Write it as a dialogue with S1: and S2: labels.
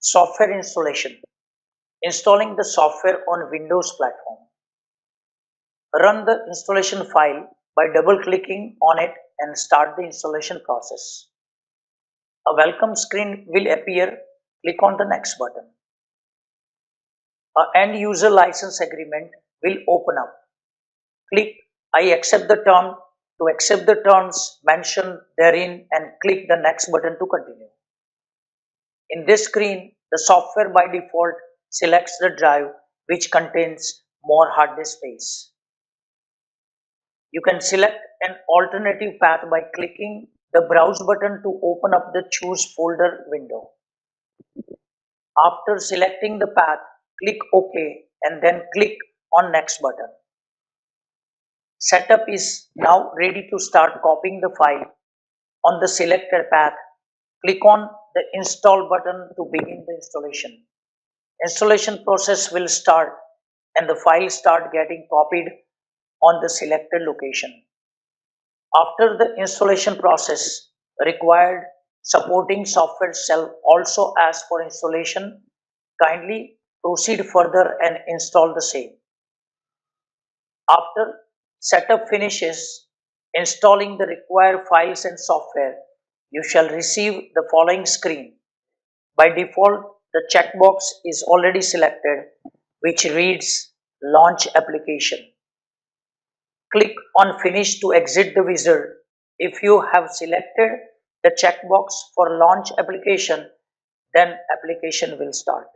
S1: Software installation. Installing the software on Windows platform. Run the installation file by double-clicking on it and start the installation process. A welcome screen will appear. Click on the next button. An end user license agreement will open up. Click I accept the term to accept the terms mentioned therein and click the next button to continue. In this screen, the software by default selects the drive which contains more hard disk space. You can select an alternative path by clicking the browse button to open up the choose folder window. After selecting the path, click OK and then click on next button. Setup is now ready to start copying the file. On the selected path, click on the install button to begin the installation. Installation process will start and the file start getting copied on the selected location. After the installation process, required supporting software shall also ask for installation. Kindly proceed further and install the same. After setup finishes, installing the required files and software, you shall receive the following screen. By default, the checkbox is already selected, which reads Launch Application. Click on Finish to exit the wizard. If you have selected the checkbox for Launch Application, then application will start.